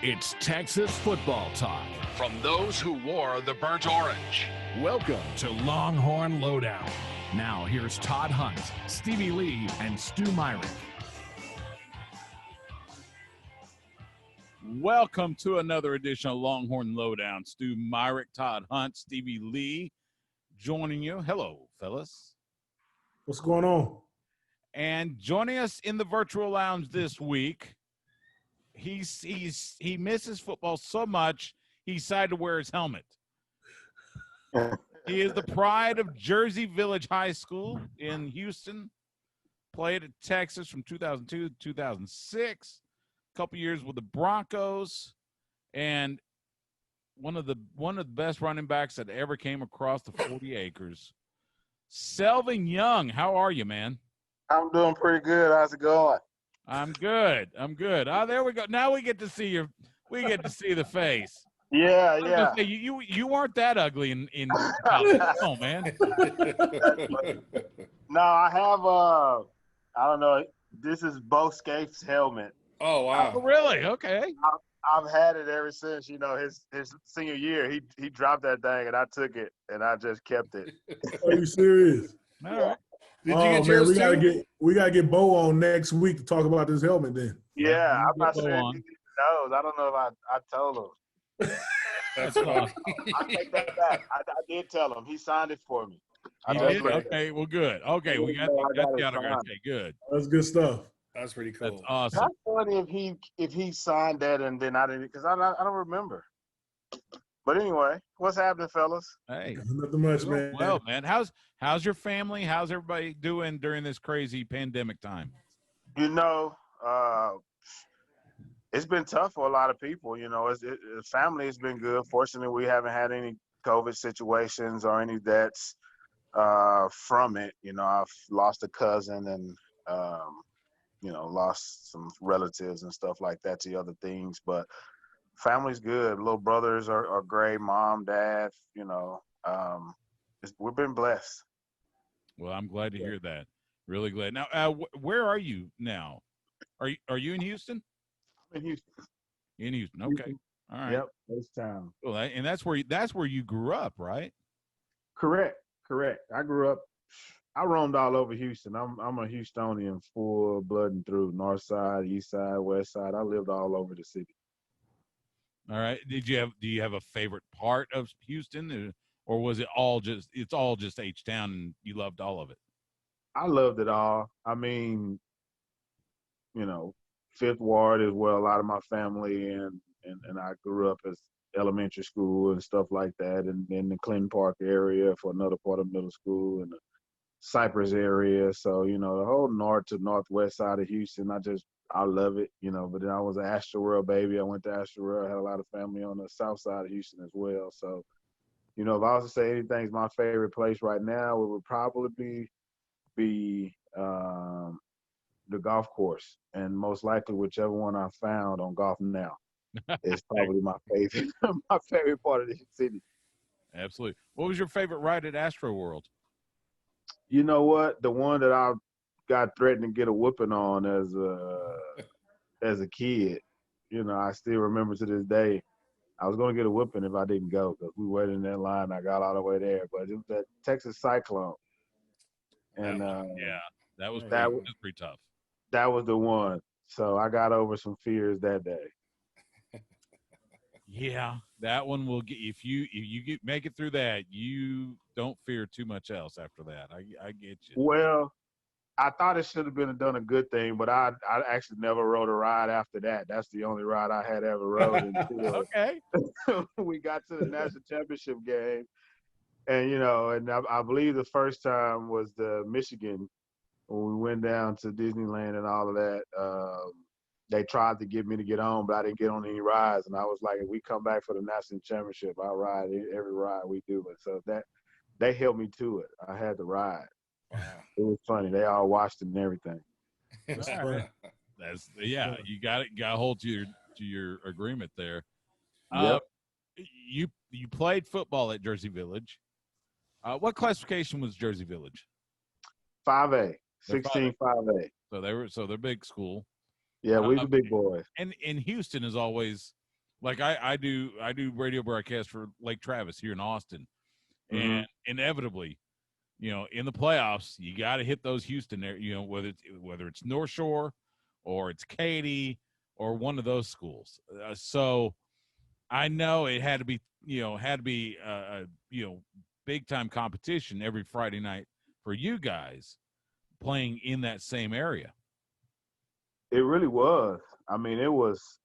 It's Texas football talk from those who wore the burnt orange. Welcome to Longhorn Lowdown. Now here's Todd Hunt, Stevie Lee, and Stu Myrick. Welcome to another edition of Longhorn Lowdown. Stu Myrick, Todd Hunt, Stevie Lee joining you. Hello, fellas. What's going on? And joining us in the virtual lounge this week, he misses football so much he decided to wear his helmet. He is the pride of Jersey Village High School in Houston. Played at Texas from 2002 to 2006. A couple years with the Broncos, and one of the best running backs that ever came across the 40 acres. Selvin Young, how are you, man? I'm doing pretty good. How's it going? I'm good. Oh, there we go. Now we get to see the face. Yeah. Say, you weren't that ugly in college. Oh man. No, I have I don't know. This is Bo Scape's helmet. Oh wow. Oh, really? Okay. I've had it ever since, his senior year. He dropped that thing and I took it and I just kept it. Are you serious? All right. Did you get yours too? We gotta get Bo on next week to talk about this helmet then. Yeah, I'm not Bo sure if on. he knows. I don't know if I told him. That's funny. I take that back. I did tell him. He signed it for me. He did? Okay, well, good. Okay, we got the autograph. Okay, good. That's good stuff. That's pretty cool. That's awesome. That's funny if he signed that and then I didn't, because I don't remember. But anyway, what's happening, fellas? Hey. Nothing much, man. Well, man, how's your family? How's everybody doing during this crazy pandemic time? It's been tough for a lot of people. Family has been good. Fortunately, we haven't had any COVID situations or any deaths from it. I've lost a cousin and lost some relatives and stuff like that to other things. But family's good. Little brothers are great. Mom, dad, we've been blessed. Well, I'm glad to hear that. Really glad. Now, where are you now? Are you in Houston? I'm in Houston. In Houston. Okay. All right. Yep. This town. Well, and that's where you grew up, right? Correct. I grew up. I roamed all over Houston. I'm a Houstonian, full blood and through. North side, east side, west side. I lived all over the city. All right. Do you have a favorite part of Houston, or was it all just H-Town and you loved all of it? I loved it all. I mean, Fifth Ward is where a lot of my family and I grew up as elementary school and stuff like that, and in the Clinton Park area for another part of middle school and the Cypress area. So, the whole north to northwest side of Houston, I love it, but then I was an Astroworld baby. I went to Astroworld. I had a lot of family on the south side of Houston as well. So, if I was to say anything's my favorite place right now, it would probably be the golf course, and most likely whichever one I found on Golf Now is probably my favorite part of the city. Absolutely. What was your favorite ride at Astroworld? You know what? The one that I got threatened to get a whooping on as a kid, I still remember to this day. I was going to get a whooping if I didn't go because we waited in that line. I got all the way there, but it was that Texas Cyclone, and that was pretty tough. That was the one. So I got over some fears that day. Yeah, that one will get if you make it through that, you don't fear too much else after that. I get you. Well, I thought it should have done a good thing, but I actually never rode a ride after that. That's the only ride I had ever rode until okay. we got to the national championship game, and and I believe the first time was the Michigan when we went down to Disneyland and all of that. They tried to get me to get on, but I didn't get on any rides. And I was like, if we come back for the national championship, I'll ride every ride we do. But so they held me to it. I had to ride. Wow. It was funny. They all watched it and everything. That's you got to hold to your agreement there. Yep. You played football at Jersey Village. What classification was Jersey Village? 5A, 16 5A. So they're big school. Yeah, we the big boys. And Houston is always like I do radio broadcasts for Lake Travis here in Austin, and inevitably, in the playoffs, you got to hit those Houston there. Whether it's North Shore, or it's Katy, or one of those schools. So I know it had to be big time competition every Friday night for you guys playing in that same area. It really was. I mean, it was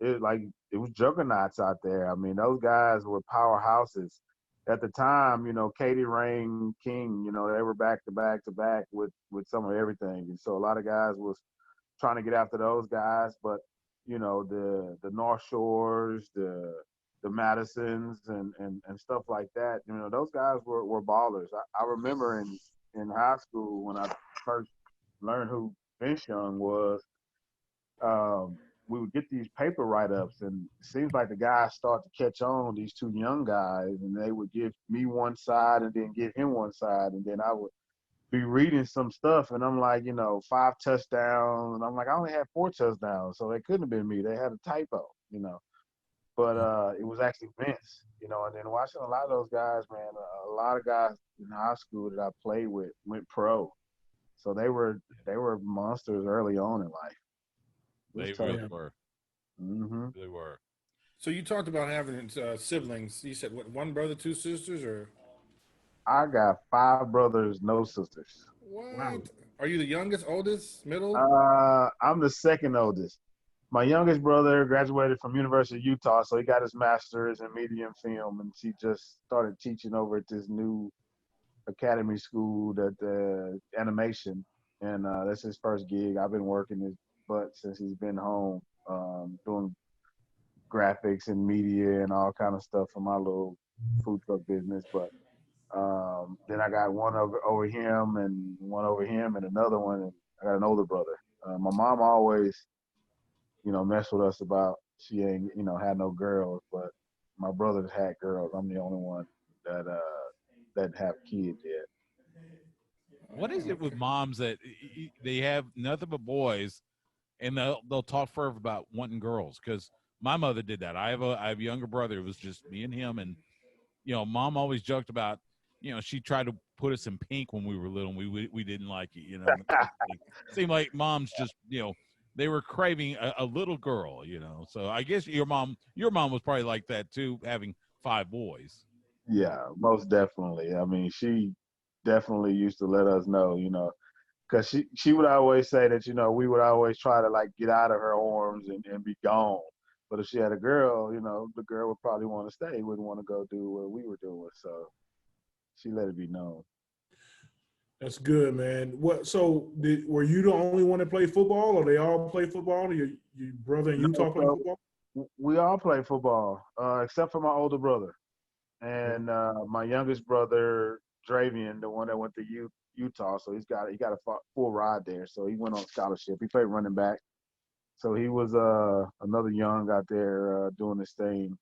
juggernauts out there. I mean, those guys were powerhouses. At the time, Katie Rain King, they were back to back to back with some of everything. And so a lot of guys was trying to get after those guys, but the North Shores, the Madisons and stuff like that, those guys were ballers. I remember in high school when I first learned who Vince Young was, we would get these paper write-ups, and it seems like the guys start to catch on, these two young guys, and they would give me one side and then give him one side, and then I would be reading some stuff, and I'm like, 5 touchdowns, and I'm like, I only had 4 touchdowns, so it couldn't have been me. They had a typo, But it was actually Vince, and then watching a lot of those guys, man, a lot of guys in high school that I played with went pro. So they were monsters early on in life. They really were. Mm-hmm. They were. So you talked about having siblings. You said, what, one brother, 2 sisters, or? I got 5 brothers, no sisters. What? Wow. Are you the youngest, oldest, middle? I'm the second oldest. My youngest brother graduated from University of Utah, so he got his master's in media and film, and he just started teaching over at this new academy school that animation, and that's his first gig. I've been working his butt since he's been home, doing graphics and media and all kind of stuff for my little food truck business. But then I got one over him and one over him and another one, and I got an older brother. My mom always, messed with us about she ain't, had no girls, but my brothers had girls. I'm the only one that have kids yet. What is it with moms that they have nothing but boys, and they'll talk forever about wanting girls? Because my mother did that. I have a younger brother. It was just me and him, and mom always joked about, she tried to put us in pink when we were little, and we didn't like it. It seemed like moms just they were craving a little girl. So I guess your mom was probably like that too, having 5 boys. Yeah, most definitely. I mean, she definitely used to let us know, because she would always say that, we would always try to like get out of her arms and be gone. But if she had a girl, the girl would probably want to stay, wouldn't want to go do what we were doing. So she let it be known. That's good, man. So were you the only one that played football, or they all play football? Or your brother in Utah play football? We all play football, except for my older brother. And my youngest brother, Dravian, the one that went to Utah, so he got a full ride there. So he went on scholarship. He played running back. So he was another young out there doing his thing.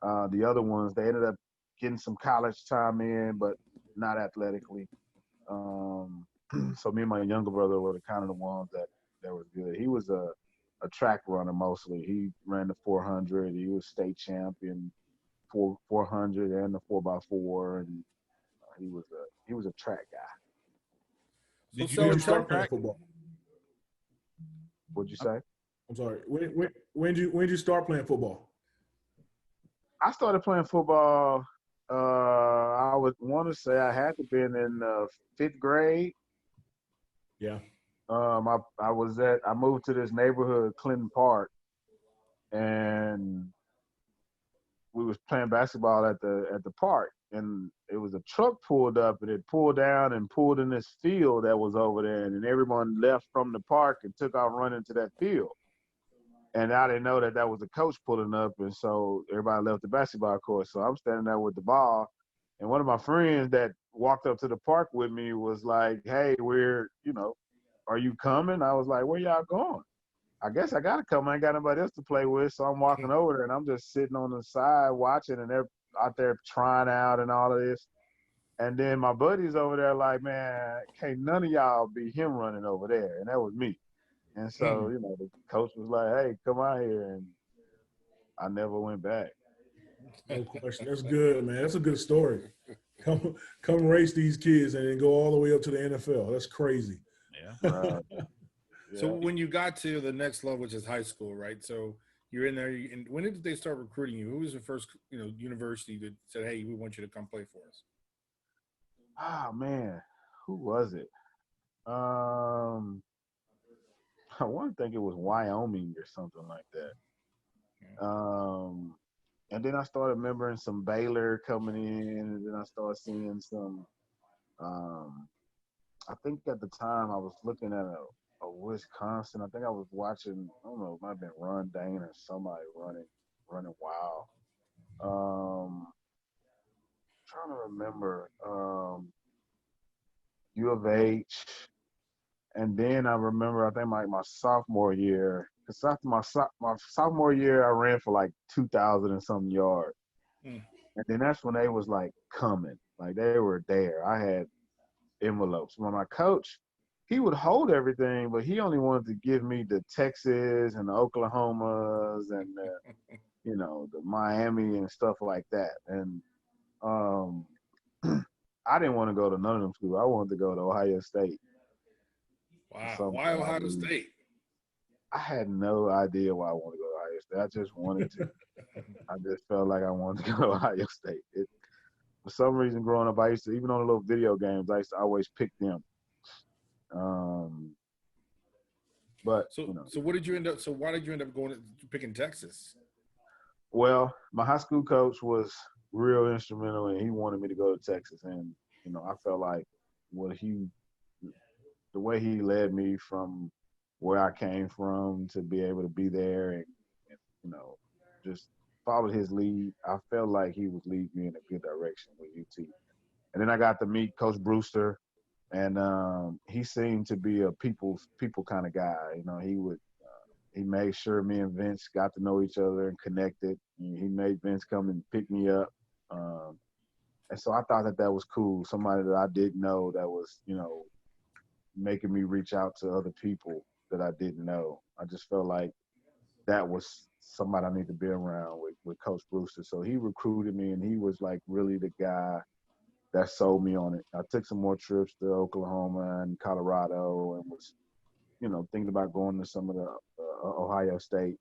The other ones, they ended up getting some college time in, but not athletically. So me and my younger brother were kind of the ones that was good. He was a track runner mostly. He ran the 400. He was state champion. 400 and the 4x4, and he was a track guy. Did you start playing football? What'd you say? I'm sorry. When did you start playing football? I started playing football. I would want to say I had to been in 5th grade. Yeah. I moved to this neighborhood, Clinton Park, and we was playing basketball at the park, and it was a truck pulled up, and it pulled down and pulled in this field that was over there, and then everyone left from the park and took off running to that field. And I didn't know that was the coach pulling up, and so everybody left the basketball court. So I'm standing there with the ball, and one of my friends that walked up to the park with me was like, "Hey, are you coming?" I was like, "Where y'all going?" I guess I got to come. I ain't got nobody else to play with. So I'm walking over there, and I'm just sitting on the side watching, and they're out there trying out and all of this. And then my buddy's over there like, "Man, can't none of y'all be him running over there." And that was me. And so, the coach was like, "Hey, come out here." And I never went back. No question. That's good, man. That's a good story. Come race these kids and then go all the way up to the NFL. That's crazy. Yeah. Right. So Yeah. when you got to the next level, which is high school, right? So you're in there. And when did they start recruiting you? Who was the first, university that said, "Hey, we want you to come play for us"? Ah, man, who was it? I want to think it was Wyoming or something like that. And then I started remembering some Baylor coming in, and then I started seeing some. I think at the time I was looking at a Wisconsin. I think I was watching. I don't know. It might have been Ron Dane or somebody running wild. Trying to remember. U of H. And then I remember, I think my sophomore year, because after my sophomore year, I ran for like 2,000 and something yards. Mm. And then that's when they was like coming, like they were there. I had envelopes. When my coach, he would hold everything, but he only wanted to give me the Texas and the Oklahomas and the Miami and stuff like that. And I didn't want to go to none of them schools. I wanted to go to Ohio State. Wow. Why Ohio State? I had no idea why I wanted to go to Ohio State. I just wanted to. I just felt like I wanted to go to Ohio State. For some reason, growing up, I used to, even on the little video games, I used to always pick them. But so what did you end up? So why did you end up picking Texas? Well, my high school coach was real instrumental, and he wanted me to go to Texas. And I felt like the way he led me from where I came from to be able to be there and just followed his lead. I felt like he was leading me in a good direction with UT. And then I got to meet Coach Brewster, and he seemed to be a people kind of guy. He made sure me and Vince got to know each other and connected. He made Vince come and pick me up. And so I thought that was cool. Somebody that I didn't know that was, making me reach out to other people that I didn't know. I just felt like that was somebody I need to be around with Coach Brewster. So he recruited me, and he was like really the guy that sold me on it. I took some more trips to Oklahoma and Colorado and was, thinking about going to some of the Ohio State.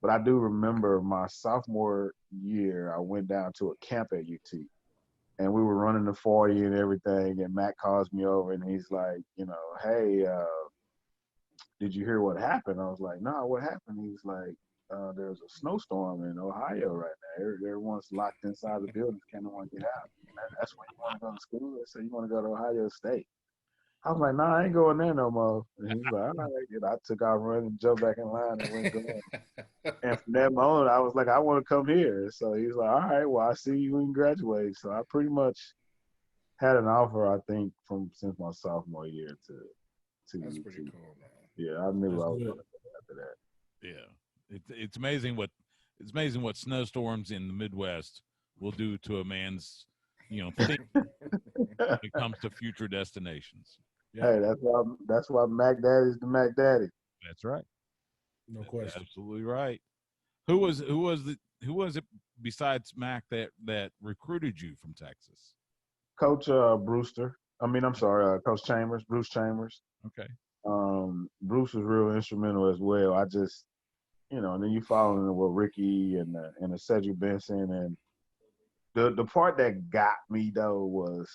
But I do remember my sophomore year, I went down to a camp at UT. And we were running the 40 and everything, and Matt calls me over, and he's like, hey, did you hear what happened? I was like, no, what happened? He was like, there's a snowstorm in Ohio right now. Everyone's locked inside the buildings, can't no one get out. That's where you want to go to school? They say you want to go to Ohio State. I was like, nah, I ain't going there no more. And he's like, all right. And I took out running and jumped back in line and went going. And from that moment, I was like, I want to come here. So he's like, all right, well, I see you when you graduate. So I pretty much had an offer, I think, since my sophomore year to That's UT. pretty cool, man. Yeah, I knew That's I was good. going to go after that. Yeah. It's amazing what snowstorms in the Midwest will do to a man's, thinking when it comes to future destinations. Yeah. Hey, that's why Mac Daddy's the Mac Daddy. That's right. No That's question. absolutely right. Who was it besides Mac that recruited you from Texas? Coach Brewster. I'm sorry, Coach Chambers, Bruce Chambers. Okay. Bruce was real instrumental as well. I just, and then you following it with Ricky and the Cedric Benson, and the part that got me though was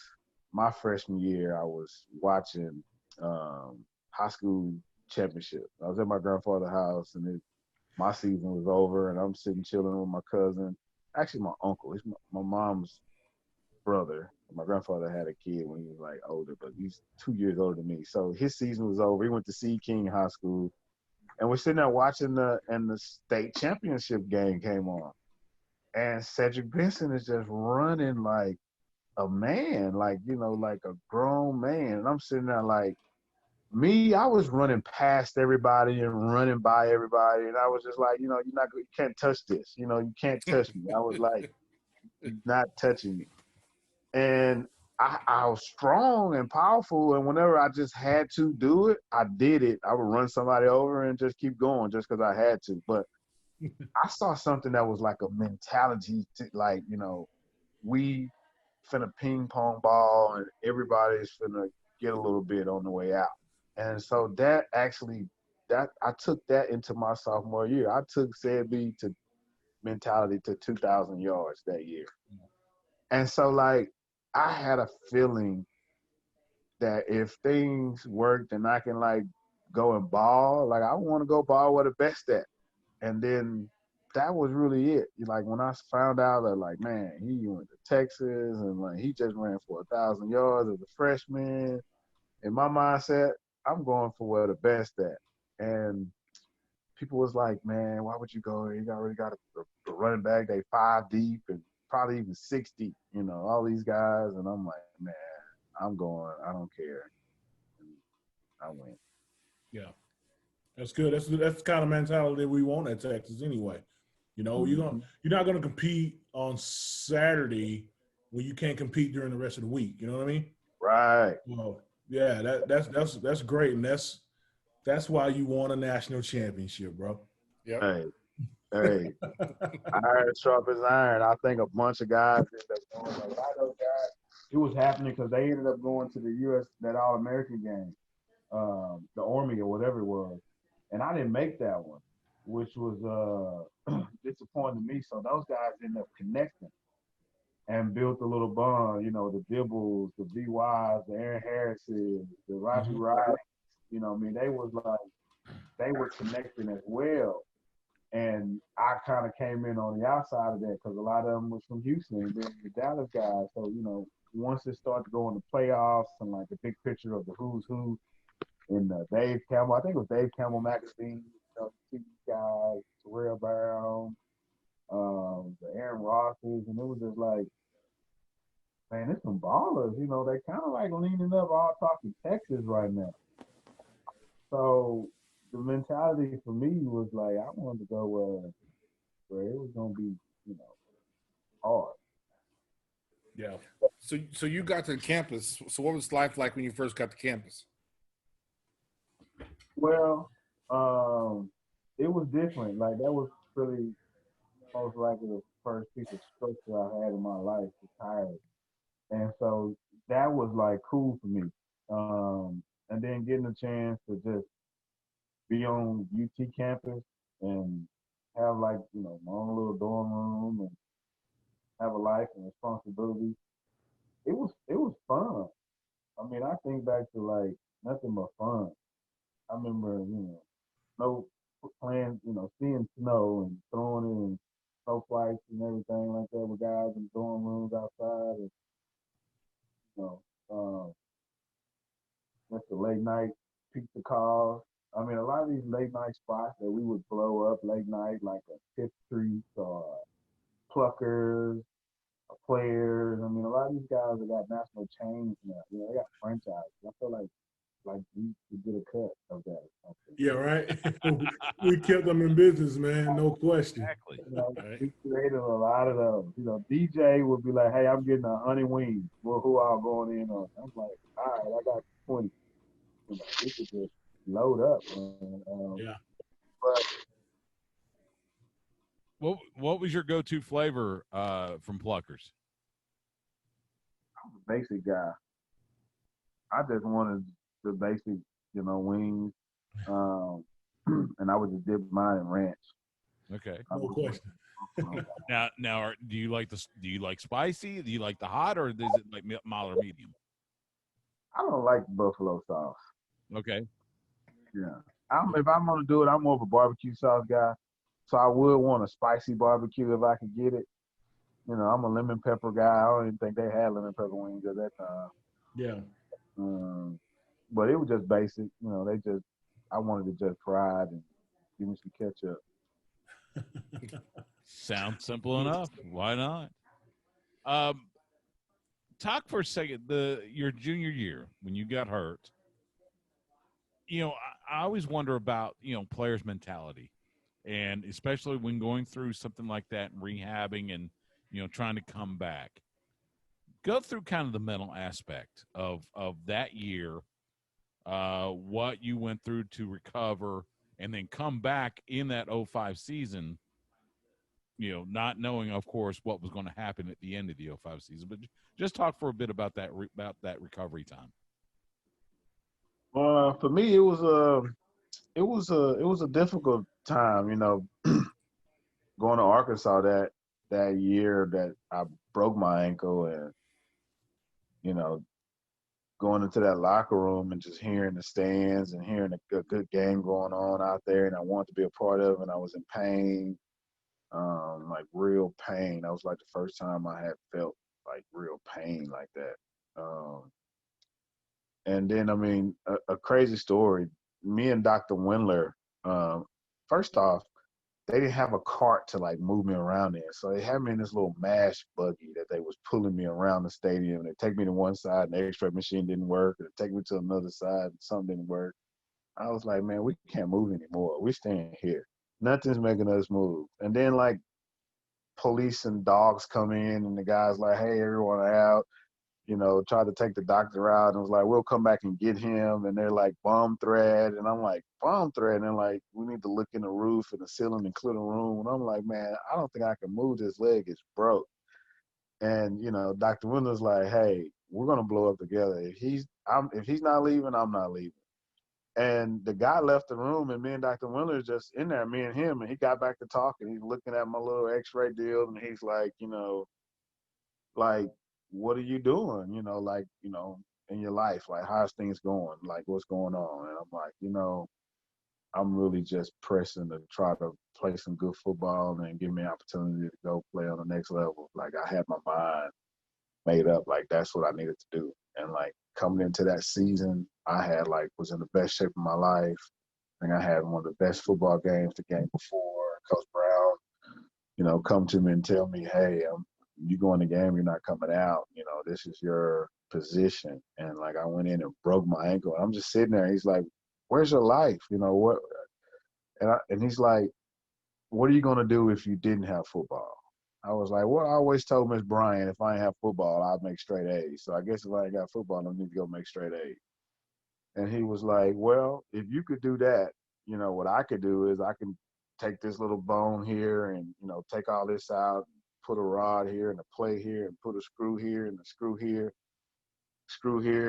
my freshman year. I was watching high school championship. I was at my grandfather's house, and my season was over, and I'm sitting chilling with my cousin. Actually, my uncle. He's my mom's brother. My grandfather had a kid when he was like older, but he's 2 years older than me. So his season was over. He went to Sea King High School, and we're sitting there watching the state championship game came on, and Cedric Benson is just running like a man, like a grown man, and I'm sitting there like me. I was running past everybody and running by everybody, and I was just like, you can't touch this. You can't touch me. I was like, you're not touching me. And I was strong and powerful, and whenever I just had to do it, I did it. I would run somebody over and just keep going just because I had to. But I saw something that was like a mentality to, like, we finna ping pong ball and everybody's finna get a little bit on the way out. And so that I took that into my sophomore year. I took said B to mentality to 2,000 yards that year. And so like I had a feeling that if things worked and I can like go and ball, like I want to go ball where the best at. And then that was really it. Like when I found out that like, man, he went to Texas and like he just ran for 1,000 yards as a freshman. In my mindset, I'm going for where the best at. And people was like, man, why would you go? You already got a running back. They 5 deep and probably even 6 deep. All these guys. And I'm like, man, I'm going. I don't care. And I went. Yeah, that's good. That's the kind of mentality we want at Texas anyway. Mm-hmm. You're not gonna compete on Saturday when you can't compete during the rest of the week. You know what I mean? Right. Well, yeah, that's great, and that's why you won a national championship, bro. Yep. Hey, iron sharp as iron. I think a bunch of guys ended up going. A lot of those guys, it was happening because they ended up going to the U.S. that All American game, the Army or whatever it was, and I didn't make that one, which was disappointing to me. So those guys ended up connecting and built a little bond. The Dibbles, the VYs, the Aaron Harrises, the Roger Wright. I mean, they were connecting as well. And I kind of came in on the outside of that because a lot of them was from Houston and then the Dallas guys. So, once it started to go in the playoffs and like the big picture of the who's who in Dave Campbell, I think it was Dave Campbell magazine, the TV guys, Terrell Brown, the Aaron Rosses, and it was just like, man, it's some ballers. They kind of like leaning up all talking Texas right now. So the mentality for me was like I wanted to go where it was gonna be, hard. Yeah. So you got to campus. So what was life like when you first got to campus? Well, it was different. Like that was really most likely the first piece of structure I had in my life retired. And so that was like cool for me. And then getting a chance to just be on UT campus and have like, my own little dorm room and have a life and responsibility. It was fun. I mean, I think back to like nothing but fun. I remember, snow playing, seeing snow and throwing it in snow flights and everything like that with guys in dorm rooms outside and you know, that's the late night pizza calls. I mean, a lot of these late night spots that we would blow up late night, like a Fifth Street or Pluckers, or Players. I mean, a lot of these guys that got national chains now. They got franchises. I feel like we could get a cut of that or something. Yeah, right. We kept them in business, man. No question. Exactly. Right. We created a lot of those. DJ would be like, "Hey, I'm getting 100 wings. Well, who all going in on?" I'm like, "All right, I got 20." We could just load up, man. Yeah. But What was your go-to flavor from Pluckers? I'm a basic guy. I just wanted the basic, wings, and I would just dip mine in ranch. Okay. No question. Now, do you like spicy? Do you like the hot, or is it like mild or medium? I don't like buffalo sauce. Okay. Yeah. If I'm gonna do it, I'm more of a barbecue sauce guy. So I would want a spicy barbecue if I could get it. I'm a lemon pepper guy. I don't even think they had lemon pepper wings at that time. Yeah. But it was just basic. I wanted it just fried and give me some ketchup. Sounds simple enough. Why not? Talk for a second. Your junior year when you got hurt. I always wonder about players' mentality, and especially when going through something like that and rehabbing and trying to come back. Go through kind of the mental aspect of that year, what you went through to recover, and then come back in that 05 season not knowing, of course, what was going to happen at the end of the '05 season. But just talk for a bit about that recovery time. For me, it was a difficult time. Going to Arkansas that year that I broke my ankle, and you know, going into that locker room and just hearing the stands and hearing a good game going on out there, and I wanted to be a part of it, and I was in pain, like real pain. That was like the first time I had felt like real pain like that. And then, I mean, a crazy story. Me and Dr. Windler, um, first off, they didn't have a cart to like move me around in. So they had me in this little mash buggy that they was pulling me around the stadium. They take me to one side and the x-ray machine didn't work. And they take me to another side and something didn't work. I was like, man, we can't move anymore. We staying here. Nothing's making us move. And then like police and dogs come in and the guy's like, hey, everyone out. Tried to take the doctor out and was like, we'll come back and get him. And they're like, bomb threat. And I'm like, bomb threat. And they're like, we need to look in the roof and the ceiling and clear the room. And I'm like, man, I don't think I can move. This leg is broke. And, Dr. Windler's like, hey, we're going to blow up together. If he's not leaving, I'm not leaving. And the guy left the room, and me and Dr. Windler just in there, me and him, and he got back to talking. He's looking at my little x-ray deal, and he's like, like, what are you doing? In your life, like, how's things going? Like, what's going on? And I'm like, I'm really just pressing to try to play some good football and give me an opportunity to go play on the next level. Like, I had my mind made up, like, that's what I needed to do. And like coming into that season, was in the best shape of my life. I think I had one of the best football games the game before. Coach Brown, come to me and tell me, hey, you go in the game, you're not coming out. This is your position. And like I went in and broke my ankle. I'm just sitting there. He's like, where's your life? What? And he's like, what are you going to do if you didn't have football? I was like, well, I always told Miss Bryant if I ain't have football, I'd make straight A's. So I guess if I ain't got football, I need to go make straight A's. And he was like, well, if you could do that, what I could do is I can take this little bone here and, take all this out, put a rod here and a plate here and put a screw here and a screw here.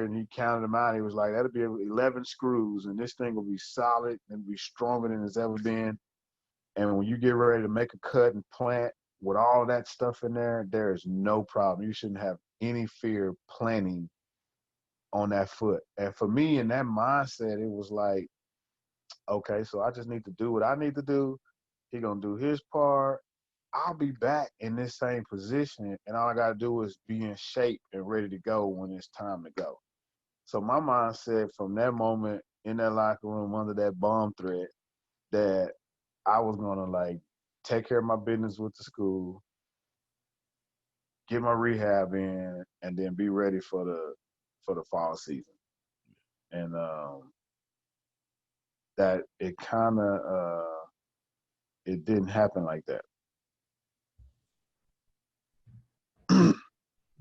And he counted them out. He was like, that'll be 11 screws, and this thing will be solid and be stronger than it's ever been. And when you get ready to make a cut and plant with all of that stuff in there, there is no problem. You shouldn't have any fear planting on that foot. And for me, in that mindset, it was like, okay, so I just need to do what I need to do. He gonna do his part. I'll be back in this same position, and all I got to do is be in shape and ready to go when it's time to go. So my mindset from that moment in that locker room under that bomb threat that I was going to, like, take care of my business with the school, get my rehab in, and then be ready for the fall season. And that it kind of it didn't happen like that.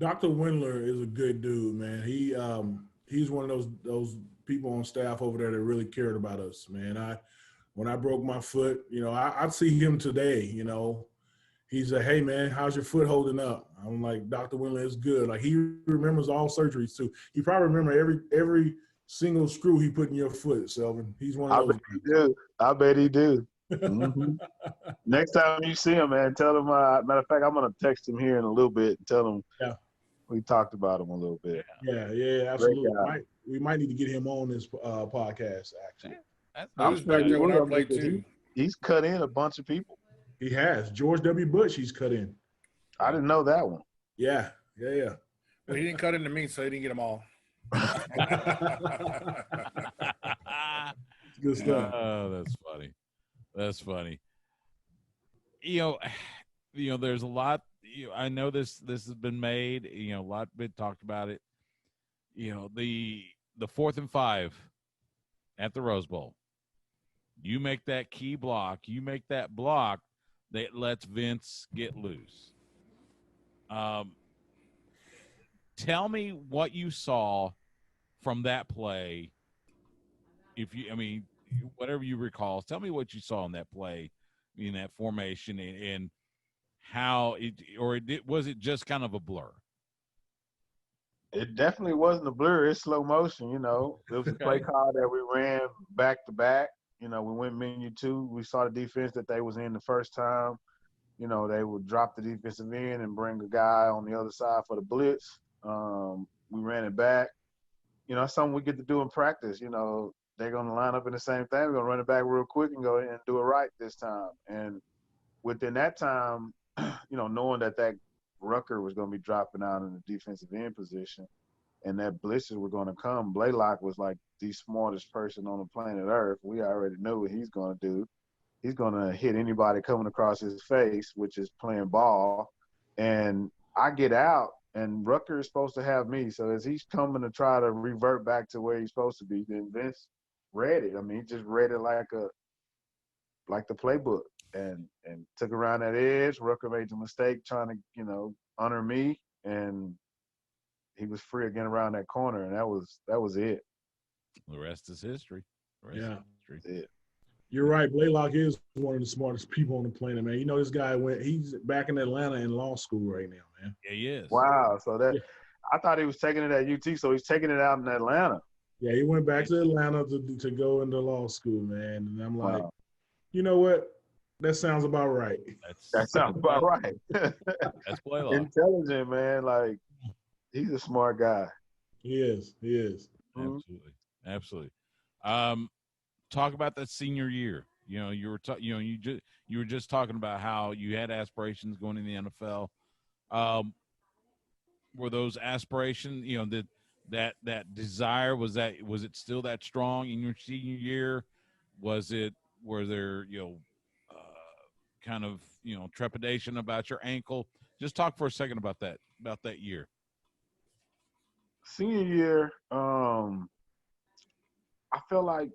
Dr. Windler is a good dude, man. He's one of those people on staff over there that really cared about us, man. When I broke my foot, I'd see him today, He's like, hey, man, how's your foot holding up? I'm like, Dr. Windler is good. Like, he remembers all surgeries, too. He probably remember every single screw he put in your foot, Selvin. He's one of those. I bet he do. Mm-hmm. Next time you see him, man, tell him. Matter of fact, I'm gonna text him here in a little bit and tell him we talked about him a little bit. Yeah, absolutely. We might need to get him on this podcast. Actually, I was back there when I played too. He's cut in a bunch of people. He has. George W. Bush. He's cut in. I didn't know that one. Yeah. Well, he didn't cut into me, so he didn't get them all. Good stuff. Oh, that's funny. There's a lot. I know this has been made. A lot been talked about it. The 4th and 5 at the Rose Bowl. You make that key block. You make that block that lets Vince get loose. Tell me what you saw from that play. Whatever you recall, tell me what you saw in that play, in that formation, and how was it just kind of a blur? It definitely wasn't a blur. It's slow motion, you know. It was a play call that we ran back to back. You know, we went menu 2. We saw the defense that they was in the first time. You know, they would drop the defensive end and bring a guy on the other side for the blitz. We ran it back. You know, that's something we get to do in practice. You know, they're going to line up in the same thing. We're going to run it back real quick and go in and do it right this time. And within that time, you know, knowing that Rucker was going to be dropping out in the defensive end position and that blitzes were going to come, Blaylock was like the smartest person on the planet Earth. We already knew what he's going to do. He's going to hit anybody coming across his face, which is playing ball. And I get out, and Rucker is supposed to have me. So as he's coming to try to revert back to where he's supposed to be, then Vince read it. I mean, he just read it like the playbook and took around that edge. Rucker made the mistake trying to, you know, honor me, and he was free again around that corner, and that was it. The rest is history. History. You're right. Blaylock is one of the smartest people on the planet, man. You know, this guy he's back in Atlanta in law school right now, man. Yeah, he is. Wow. So I thought he was taking it at UT, so he's taking it out in Atlanta. Yeah, he went back to Atlanta to go into law school, man. And I'm like, you know what? That sounds about right. That sounds about right. That's Blaylock. Intelligent, man. Like, he's a smart guy. He is. Absolutely. Talk about that senior year. You know, you were just talking about how you had aspirations going in the NFL. Were those aspirations, you know, that desire, was it still that strong in your senior year? Were there, you know, kind of, you know, trepidation about your ankle? Just talk for a second about that year. Senior year, I felt like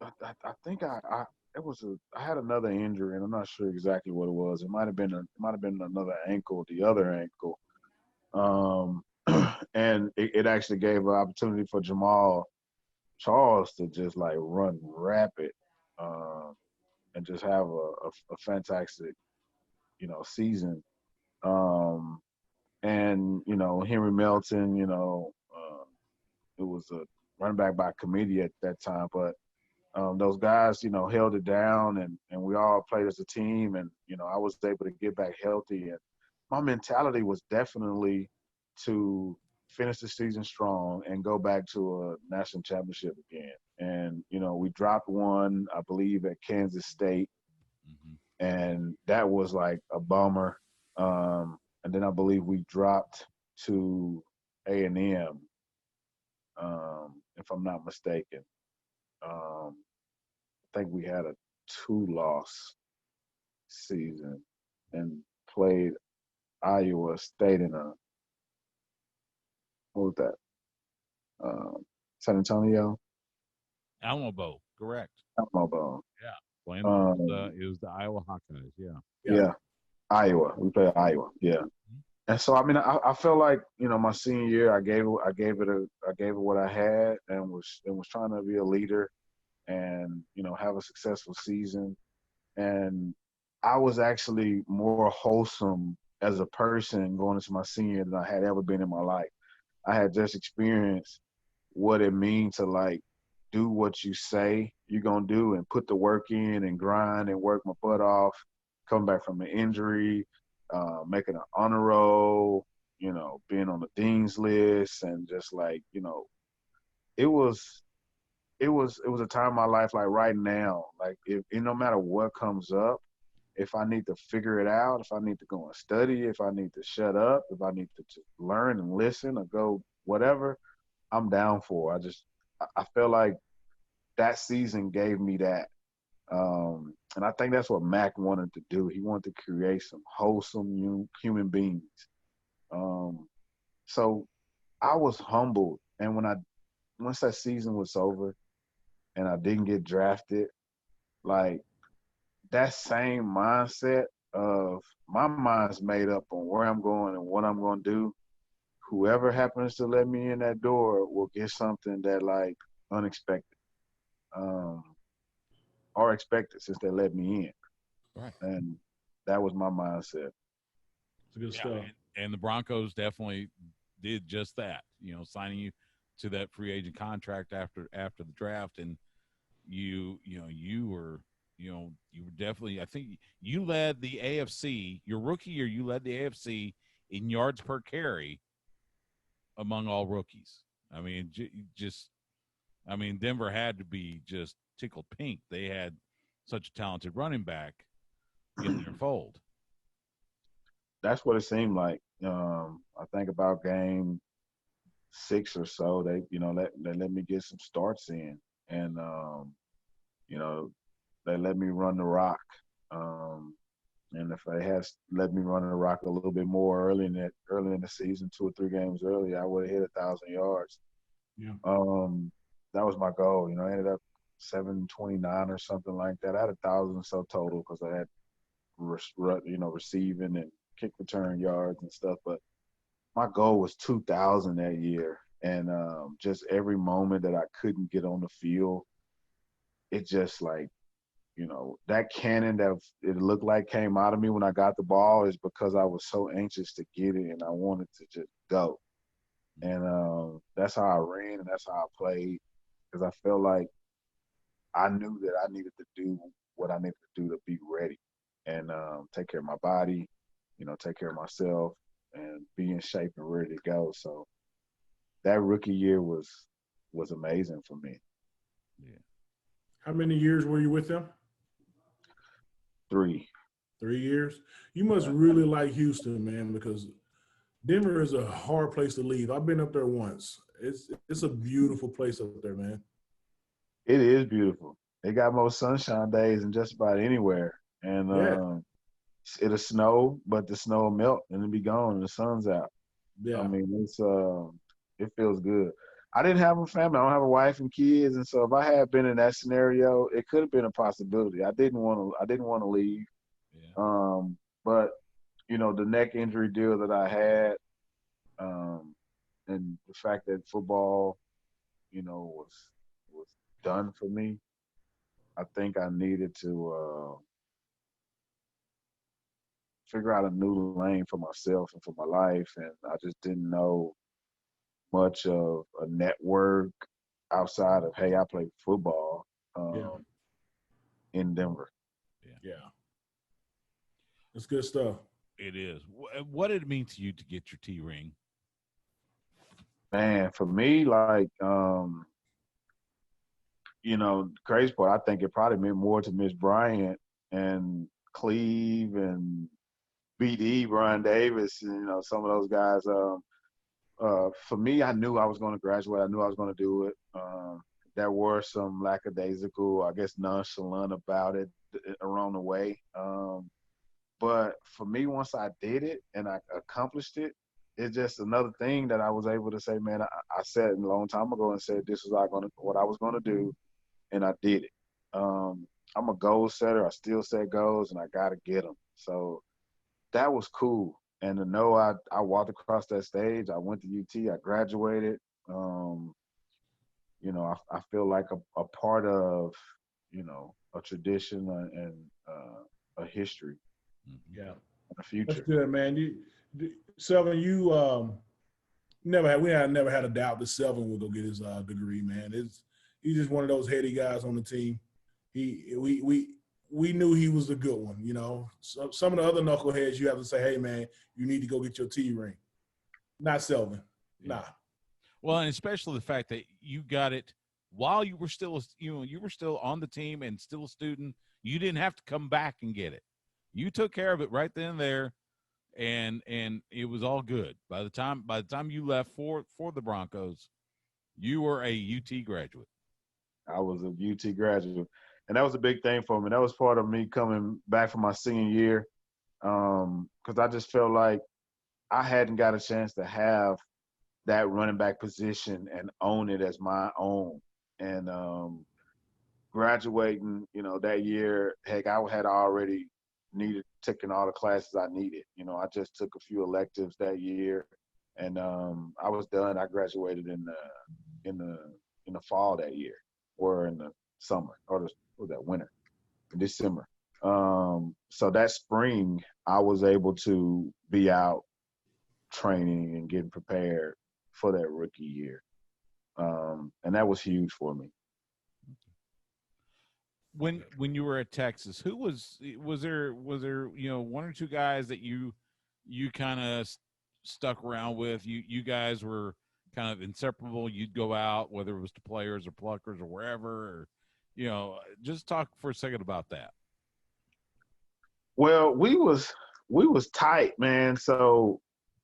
I think I had another injury, and I'm not sure exactly what it was. It might have been another ankle, the other ankle, and it actually gave an opportunity for Jamal Charles to just like run rapid, and just have a fantastic, you know, season. And you know, Henry Melton, you know, it was a running back by committee at that time, but those guys, you know, held it down, and we all played as a team, and you know, I was able to get back healthy, and my mentality was definitely to finish the season strong and go back to a national championship again. And you know, we dropped one, I believe, at Kansas State, and that was like a bummer. And then I believe we dropped to A&M, if I'm not mistaken. I think we had a 2-loss season and played Iowa State in what was that? San Antonio? Alamo Bowl, correct. Alamo Bowl. Yeah. Playing it was the Iowa Hawkeyes, Yeah. Iowa. We played Iowa. Yeah. And so, I mean, I felt like, you know, my senior year, I gave it what I had, and was trying to be a leader and, you know, have a successful season. And I was actually more wholesome as a person going into my senior than I had ever been in my life. I had just experienced what it means to, like, do what you say you're going to do and put the work in and grind and work my butt off, come back from an injury, making an honor roll, you know, being on the dean's list, and just like, you know, it was a time in my life, like right now, like if no matter what comes up, if I need to figure it out, if I need to go and study, if I need to shut up, if I need to learn and listen or go whatever, I'm down for. I feel like that season gave me that. And I think that's what Mac wanted to do. He wanted to create some wholesome human beings. So I was humbled. And once that season was over and I didn't get drafted, like that same mindset of my mind's made up on where I'm going and what I'm going to do. Whoever happens to let me in that door will get something that like unexpected. Or expected since they let me in. Right. And that was my mindset. It's good stuff. And the Broncos definitely did just that. Signing you to that free agent contract after the draft, and you were definitely. I think you led the AFC your rookie year. You led the AFC in yards per carry among all rookies. I mean, Denver had to be just tickled pink. They had such a talented running back in their fold. That's what it seemed like. I think about game 6 or so, they let me get some starts in, and they let me run the rock. And if they had let me run the rock a little bit more early in the season, 2 or 3 games early, I would have hit 1,000 yards. Yeah. That was my goal. I ended up 729 or something like that. I had 1,000 or so total because I had receiving and kick return yards and stuff. But my goal was 2,000 that year. And just every moment that I couldn't get on the field, it just like, that cannon that it looked like came out of me when I got the ball is because I was so anxious to get it and I wanted to just go. And that's how I ran and that's how I played, because I felt like I knew that I needed to do what I needed to do to be ready and take care of my body, take care of myself and be in shape and ready to go. So that rookie year was amazing for me. Yeah. How many years were you with them? 3. 3 years? You must really like Houston, man, because Denver is a hard place to leave. I've been up there once. It's a beautiful place up there, man. It is beautiful. They got more sunshine days than just about anywhere. And it'll snow, but the snow will melt and it'll be gone and the sun's out. Yeah. I mean, it feels good. I didn't have a family. I don't have a wife and kids, and so if I had been in that scenario, it could have been a possibility. I didn't want to leave. Yeah. But the neck injury deal that I had, and the fact that football, was done for me, I think I needed to figure out a new lane for myself and for my life, and I just didn't know much of a network outside of, hey, I play football in Denver. Yeah. It's good stuff. It is. What did it mean to you to get your T ring? Man, for me, like, crazy part, I think it probably meant more to Miss Bryant and Cleve and BD, Brian Davis, and, some of those guys. For me, I knew I was going to graduate. I knew I was going to do it. There were some lackadaisical, I guess, nonchalant about it around the way. But for me, once I did it and I accomplished it, it's just another thing that I was able to say, man, I said a long time ago and said this was what I was going to do, and I did it. I'm a goal setter. I still set goals, and I got to get them. So that was cool. And to know I walked across that stage, I went to UT, I graduated. I feel like a part of, a tradition and a history. Yeah. In the future. That's good, man. Selvin, we had never had a doubt that Selvin would go get his degree, man. He's just one of those heady guys on the team. We knew he was a good one, So, some of the other knuckleheads, you have to say, hey, man, you need to go get your T ring. Not Selvin. Yeah. Nah. Well, and especially the fact that you got it while you were still, you were still on the team and still a student. You didn't have to come back and get it. You took care of it right then and there, and it was all good. By the time you left for the Broncos, you were a UT graduate. I was a UT graduate. And that was a big thing for me. That was part of me coming back from my senior year, because I just felt like I hadn't got a chance to have that running back position and own it as my own. And graduating, that year, heck, I had already taken all the classes I needed. I just took a few electives that year, and I was done. I graduated in the fall that year, or in the summer, or that winter, in December. So that spring, I was able to be out training and getting prepared for that rookie year. And that was huge for me. When you were at Texas, who was there one or two guys that you kind of stuck around with? You guys were kind of inseparable. You'd go out, whether it was to players or pluckers or wherever, or just talk for a second about that. Well, we was tight, man. So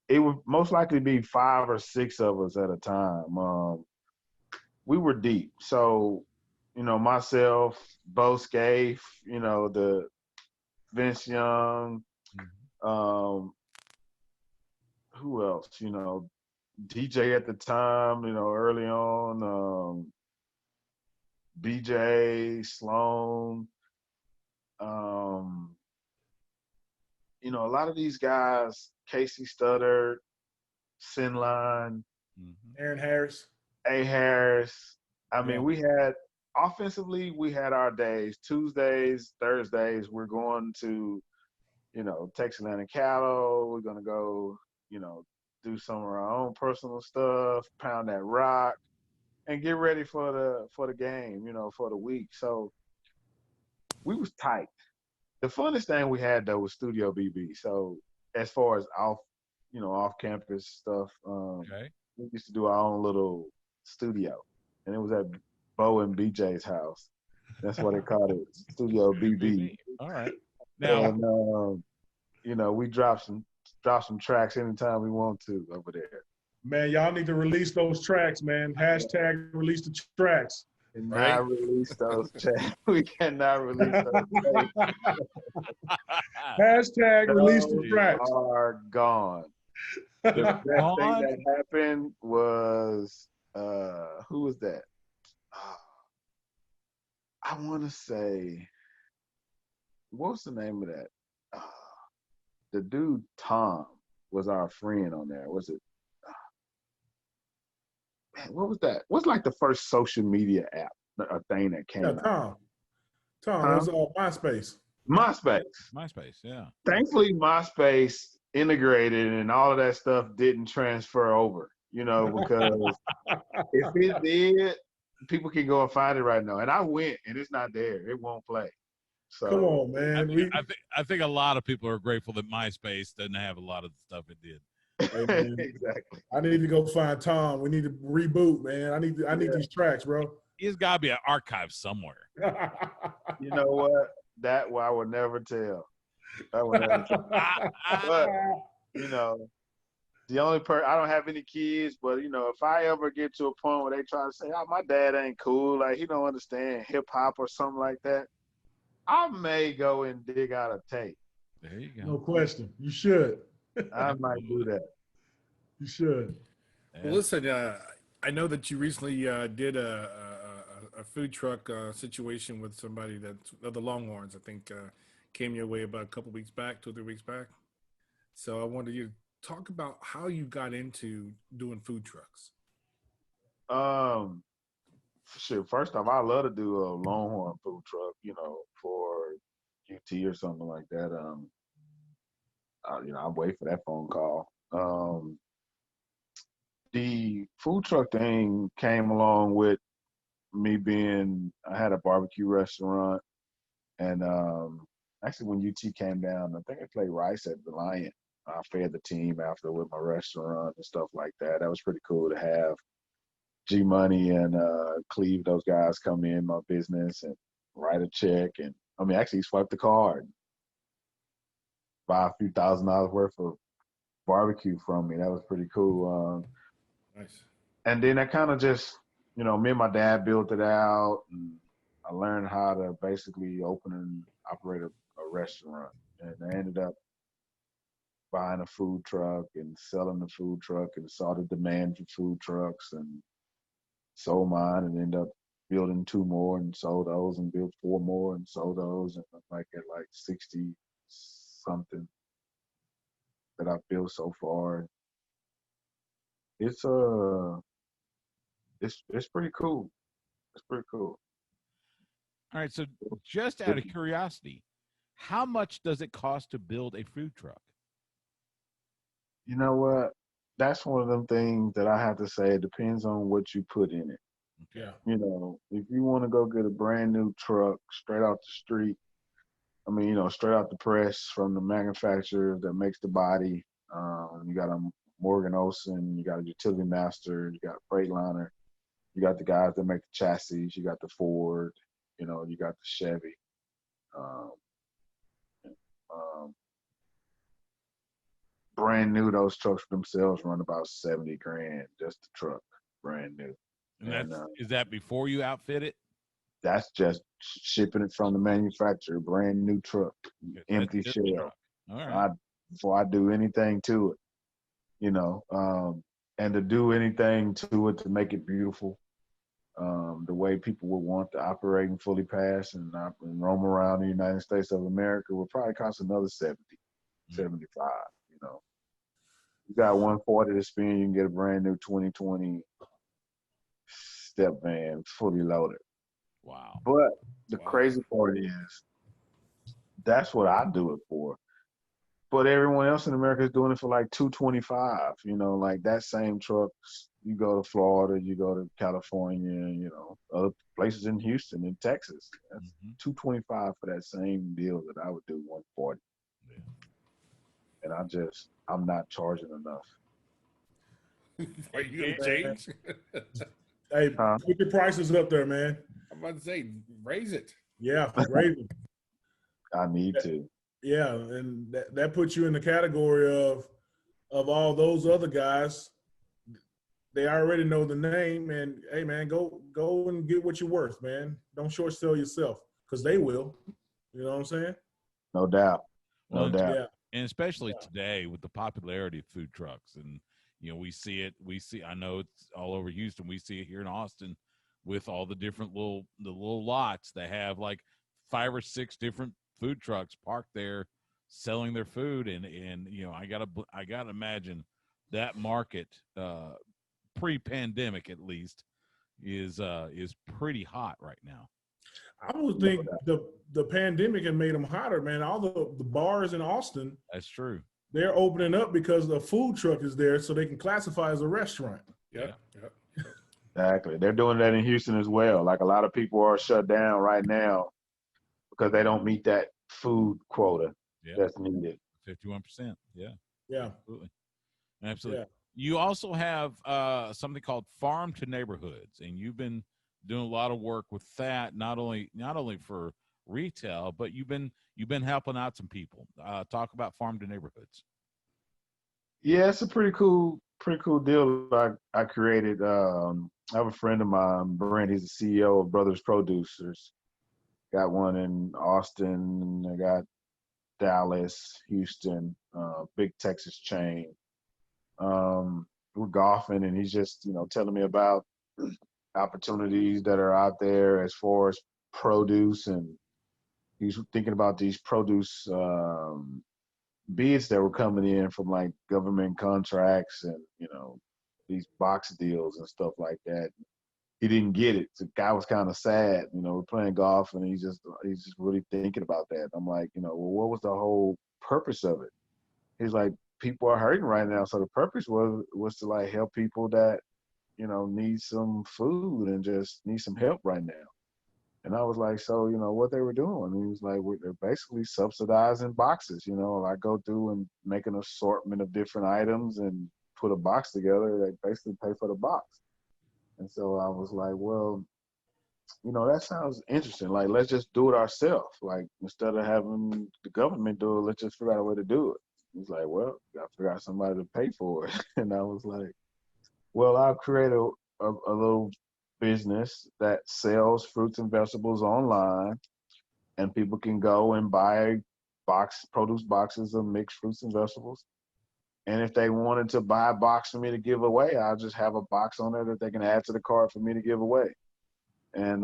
it would most likely be 5 or 6 of us at a time. We were deep. So, myself, Bo Scaife, the Vince Young, who else? DJ at the time, early on, BJ, Sloan, a lot of these guys, Casey Studdard, Sinline, Aaron Harris, A. Harris. I mean, we had offensively, we had our days. Tuesdays, Thursdays, we're going to, Texas Land and Cattle. We're gonna go, do some of our own personal stuff, pound that rock, and get ready for the game, for the week. So we was tight. The funnest thing we had though was Studio BB. So as far as off campus stuff, we used to do our own little studio, and it was at Bo and BJ's house. That's what they called it, Studio BB. All right. Now, and we drop some tracks anytime we want to over there. Man, y'all need to release those tracks, man. Hashtag release the tracks. Not release those tracks. We cannot release those tracks. Hashtag release the tracks. Are gone. The best thing that happened was who was that? I want to say, what's the name of that? The dude Tom was our friend on there. Was it? Man, what was that? What's like the first social media app, a thing that came out? Tom was MySpace. MySpace, yeah. Thankfully, MySpace integrated and all of that stuff didn't transfer over, because if it did, people can go and find it right now. And I went, and it's not there. It won't play. So come on, man. I think a lot of people are grateful that MySpace doesn't have a lot of the stuff it did. Hey, exactly. I need to go find Tom. We need to reboot, man. I need these tracks, bro. He's got to be an archive somewhere. You know what? That I would never tell. I would never tell. But the only I don't have any kids, but if I ever get to a point where they try to say, "Oh, my dad ain't cool, like he don't understand hip hop or something like that," I may go and dig out a tape. There you go. No question. You should. I might do that. You should. Well, listen, I know that you recently did a food truck situation with somebody the Longhorns, I think, came your way about a couple weeks back, 2 or 3 weeks back. So I wanted you to talk about how you got into doing food trucks. Shit, first off, I love to do a Longhorn food truck, for UT or something like that. I wait for that phone call. The food truck thing came along with me I had a barbecue restaurant, and actually when UT came down, I think I played Rice at the Lion. I fed the team after with my restaurant and stuff like that. That was pretty cool to have G Money and Cleve, those guys come in my business and write a check, and actually swipe the card, buy a few $1,000s worth of barbecue from me. That was pretty cool. Nice. And then I kind of just, me and my dad built it out, and I learned how to basically open and operate a restaurant. And I ended up buying a food truck and selling the food truck, and saw the demand for food trucks and sold mine, and ended up building 2 more and sold those, and built 4 more and sold those, and I'm at 60 something that I've built so far. It's pretty cool. It's pretty cool. All right, so just out of curiosity, How much does it cost to build a food truck? You know what? That's one of them things that I have to say. It depends on what you put in it. Yeah. You know, if you want to go get a brand new truck straight off the street, I mean, you know, straight out the press from the manufacturer that makes the body. You got a Morgan Olson, you got a Utility Master, you got a Freightliner, you got the guys that make the chassis, you got the Ford, you know, you got the Chevy. Um, um, Brand new, those trucks themselves run about 70 grand just the truck, brand new. And is that before you outfit it? That's just shipping it from the manufacturer, brand new truck, empty That's the shell. truck. All right. Before I do anything to it, you know, and to do anything to it to make it beautiful, the way people would want the operating fully pass and roam around the United States of America would probably cost another 70, 75, you know. You got 140 to spend, you can get a brand new 2020 step van fully loaded. Wow. But the crazy part is that's what I do it for. But everyone else in America is doing it for like 225. You know, like that same truck. You go to Florida, you go to California, you know, other places in Houston, in Texas. That's 225 for that same deal that I would do 140. Yeah. And I'm not charging enough. Are you gonna change? Hey, put your prices up there, man. I'm about to say, raise it. Yeah, raise them. I need to. Yeah, and that puts you in the category of all those other guys. They already know the name, and hey, man, go and get what you're worth, man. Don't short sell yourself, because they will. You know what I'm saying? No doubt. No doubt. Yeah. And especially today with the popularity of food trucks, and you know, we see I know it's all over Houston. We see it here in Austin with all the different little lots that have like 5 or 6 different food trucks parked there selling their food, and you know, I gotta imagine that market pre-pandemic at least is pretty hot right now. I would think the pandemic had made them hotter, man. All the bars in Austin, That's true. they're opening up because the food truck is there, so they can classify as a restaurant. Yeah. Exactly. They're doing that in Houston as well. Like a lot of people are shut down right now because they don't meet that food quota that's needed. 51%. Yeah. Yeah. Absolutely. Yeah. You also have something called Farm to Neighborhoods, and you've been doing a lot of work with that, not only for retail, but you've been helping out some people. Talk about Farm to Neighborhoods. Yeah, it's a pretty cool deal I created. I have a friend of mine, Brent. He's the CEO of Brothers Producers. Got one in Austin. I got Dallas, Houston, big Texas chain. We're golfing, and he's just, you know, telling me about opportunities that are out there as far as produce, and he's thinking about these produce bids that were coming in from like government contracts and, you know, these box deals and stuff like that. He didn't get it. The guy was kind of sad. You know, we're playing golf, and he's just really thinking about that. I'm like, you know, well, what was the whole purpose of it? He's like, people are hurting right now, so the purpose was to like help people that, you know, need some food and just need some help right now. And I was like, so, you know, what they were doing? And he was like, they're basically subsidizing boxes. You know, I go through and make an assortment of different items and put a box together. They basically pay for the box. And so I was like, well, you know, that sounds interesting. Like, let's just do it ourselves. Like, instead of having the government do it, let's just figure out a way to do it. He's like, well, you got to figure out somebody to pay for it. And I was like, well, I'll create a little business that sells fruits and vegetables online, and people can go and buy produce boxes of mixed fruits and vegetables. And if they wanted to buy a box for me to give away, I'll just have a box on there that they can add to the cart for me to give away. And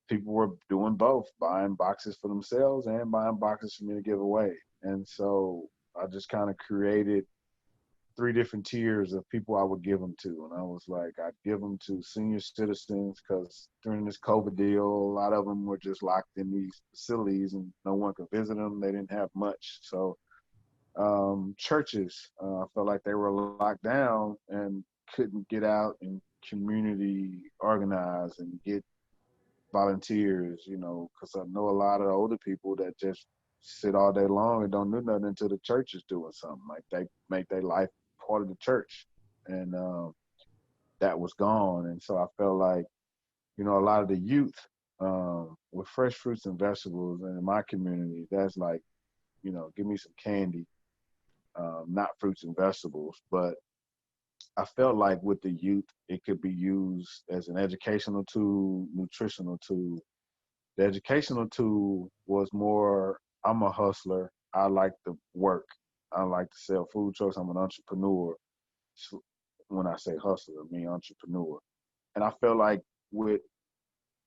people were doing both, buying boxes for themselves and buying boxes for me to give away. And so I just kind of created three different tiers of people I would give them to. And I was like, I'd give them to senior citizens because during this COVID deal, a lot of them were just locked in these facilities and no one could visit them. They didn't have much. So churches, I felt like they were locked down and couldn't get out and community organize and get volunteers, you know, because I know a lot of older people that just sit all day long and don't do nothing until the church is doing something. Like they make their life part of the church. And that was gone. And so I felt like, you know, a lot of the youth with fresh fruits and vegetables and in my community, that's like, you know, give me some candy, not fruits and vegetables. But I felt like with the youth, it could be used as an educational tool, nutritional tool. The educational tool was more, I'm a hustler. I like to work. I like to sell food trucks. I'm an entrepreneur. So when I say hustler, I mean entrepreneur. And I felt like with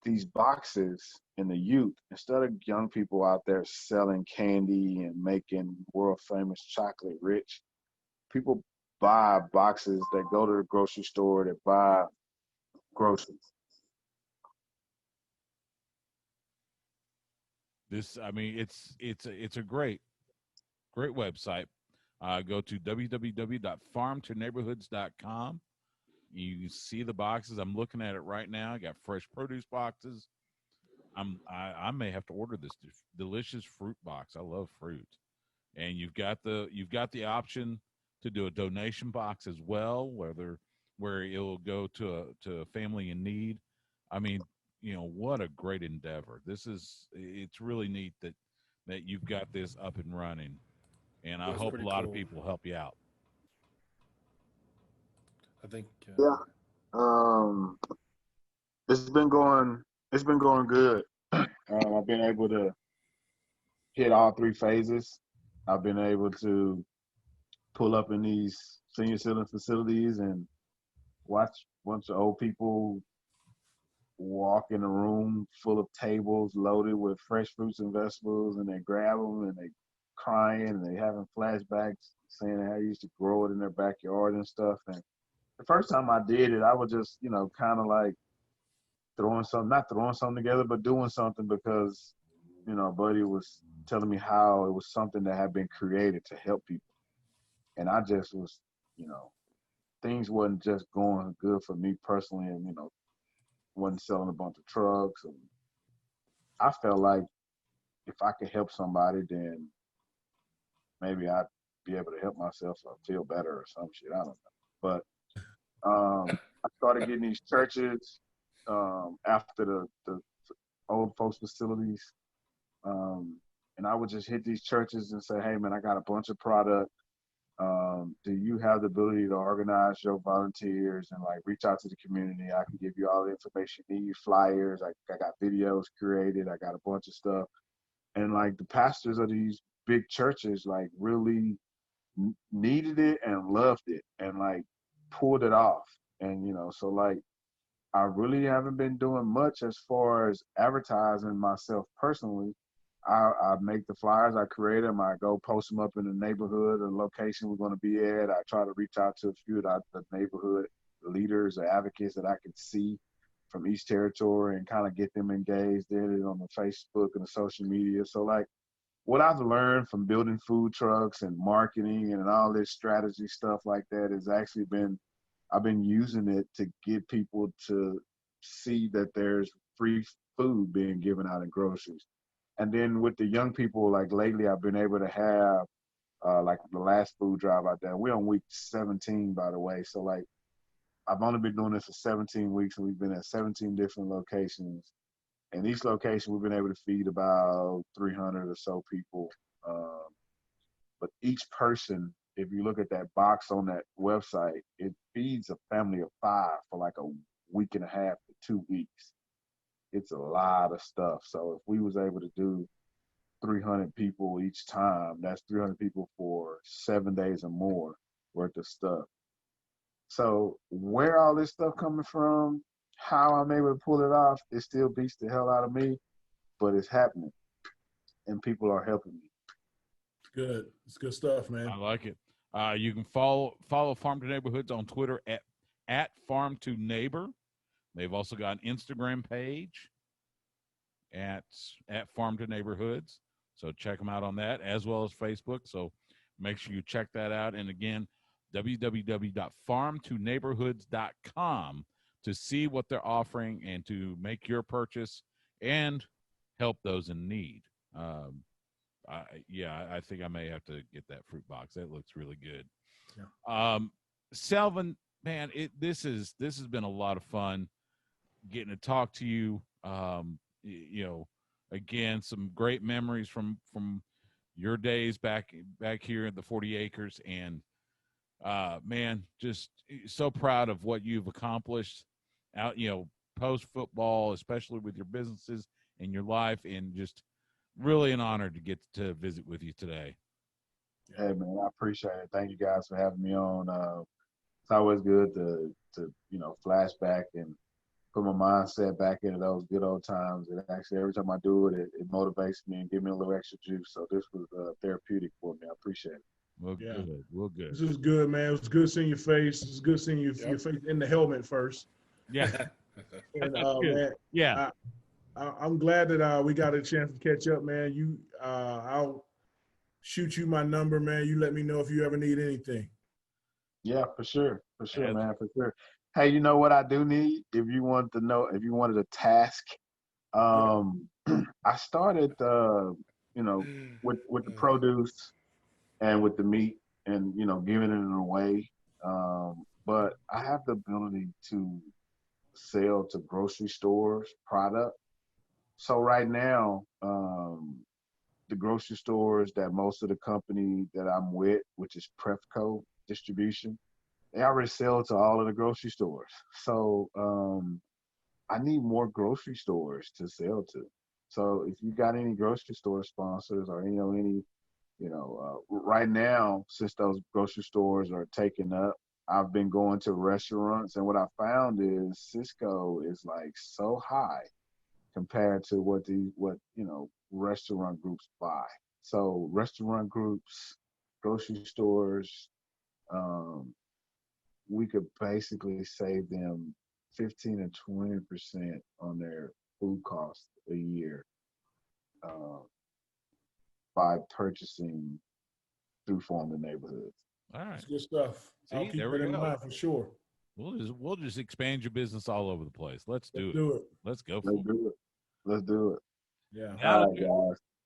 these boxes in the youth, instead of young people out there selling candy and making world famous chocolate rich, people buy boxes that go to the grocery store that buy groceries. This, I mean, it's a great website. Go to www.farmtoneighborhoods.com. You can see the boxes. I'm looking at it right now. I got fresh produce boxes. I may have to order this delicious fruit box. I love fruit. And you've got the option to do a donation box as well, where it'll go to a family in need. I mean, you know, what a great endeavor. It's really neat that you've got this up and running, and I That's hope a pretty lot of cool. people help you out. I think. Yeah. Um, it's been going. It's been going good. I've been able to hit all three phases. I've been able to pull up in these senior citizen facilities and watch a bunch of old people walk in a room full of tables loaded with fresh fruits and vegetables, and they grab them and they crying and they having flashbacks saying how they used to grow it in their backyard and stuff. And the first time I did it, I was just, you know, kind of like not throwing something together, but doing something because, you know, Buddy was telling me how it was something that had been created to help people. And I just was, you know, things wasn't just going good for me personally, and, you know, wasn't selling a bunch of trucks. And I felt like if I could help somebody, then maybe I'd be able to help myself or feel better or some shit. I don't know. But I started getting these churches after the old folks facilities. And I would just hit these churches and say, hey, man, I got a bunch of product. Do you have the ability to organize your volunteers and like reach out to the community? I can give you all the information you need, flyers. I got videos created. I got a bunch of stuff. And like the pastors of these big churches like really needed it and loved it and like pulled it off. And, you know, so like I really haven't been doing much as far as advertising myself personally. I make the flyers, I create them, I go post them up in the neighborhood, the location we're going to be at. I try to reach out to a few of the neighborhood leaders or advocates that I can see from each territory and kind of get them engaged in it on the Facebook and the social media. So like what I've learned from building food trucks and marketing and all this strategy stuff like that has actually been, I've been using it to get people to see that there's free food being given out in groceries. And then with the young people, like lately, I've been able to have like the last food drive out there. We're on week 17, by the way. So like I've only been doing this for 17 weeks, and we've been at 17 different locations. And each location, we've been able to feed about 300 or so people. But each person, if you look at that box on that website, it feeds a family of 5 for like a week and a half to 2 weeks. It's a lot of stuff. So if we was able to do 300 people each time, that's 300 people for 7 days or more worth of stuff. So where all this stuff coming from, how I'm able to pull it off, it still beats the hell out of me, but it's happening and people are helping me. Good. It's good stuff, man. I like it. You can follow Farm to Neighborhoods on Twitter at Farm to Neighbor. They've also got an Instagram page at Farm to Neighborhoods. So check them out on that, as well as Facebook. So make sure you check that out. And again, www.farmtoneighborhoods.com to see what they're offering and to make your purchase and help those in need. I think I may have to get that fruit box. That looks really good. Yeah. Selvin, man, this has been a lot of fun getting to talk to you. Again, some great memories from your days back here at the 40 Acres, and man, just so proud of what you've accomplished out, post football, especially with your businesses and your life, and just really an honor to get to visit with you today. Hey man, I appreciate it. Thank you guys for having me on. It's always good to flash back and put my mindset back into those good old times. And actually, every time I do it, it motivates me and gives me a little extra juice. So this was therapeutic for me. I appreciate it. Well, good. Well, good. This is good, man. It was good seeing your face. It was good seeing your face in the helmet first. Yeah. And man, yeah. I'm glad that we got a chance to catch up, man. I'll shoot you my number, man. You let me know if you ever need anything. Yeah, for sure, man, for sure. Hey, you know what I do need? If you wanted a task, I started, with the produce and with the meat and, giving it away. But I have the ability to sell to grocery stores product. So right now, the grocery stores that most of the company that I'm with, which is Prefco Distribution, they already sell to all of the grocery stores. So I need more grocery stores to sell to. So if you got any grocery store sponsors or right now, since those grocery stores are taken up, I've been going to restaurants, and what I found is Cisco is like so high compared to what restaurant groups buy. So restaurant groups, grocery stores, we could basically save them 15 to 20% on their food costs a year by purchasing through Farm to Neighborhoods. All right, that's good stuff. I'll keep that in mind for sure. We'll just expand your business all over the place. Let's do it. Let's go. Let's do it. Yeah.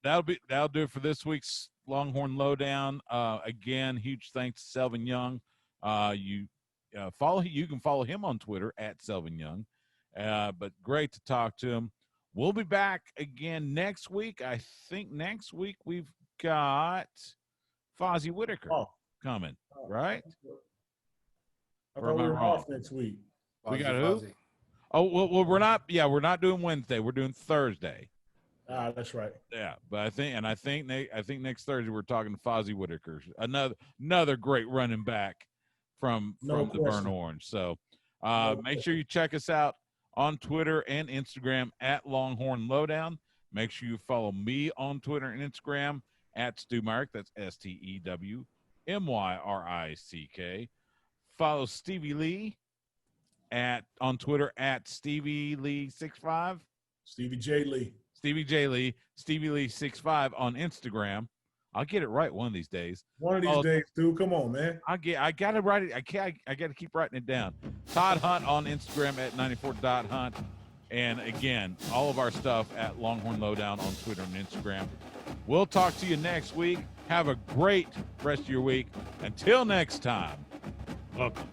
That'll do it for this week's Longhorn Lowdown. Again, huge thanks to Selvin Young. You can follow him on Twitter at Selvin Young. But great to talk to him. We'll be back again next week. I think next week we've got Fozzie Whitaker coming, right? I thought we were off next week. We got who? Oh, well, we're not doing Wednesday. We're doing Thursday. That's right. Yeah, but I think next Thursday we're talking to Fozzie Whitaker, another great running back from the Burnt Orange. So make sure you check us out on Twitter and Instagram at Longhorn Lowdown. Make sure you follow me on Twitter and Instagram at Stu Myrick. That's STEWMYRICK. Follow Stevie Lee on Twitter at Stevie Lee 65. Stevie J Lee. Stevie J Lee. Stevie Lee 65 on Instagram. I'll get it right one of these days. One of these days, dude. Come on, man. I got to write it. I got to keep writing it down. Todd Hunt on Instagram at 94.hunt. And again, all of our stuff at Longhorn Lowdown on Twitter and Instagram. We'll talk to you next week. Have a great rest of your week. Until next time, welcome.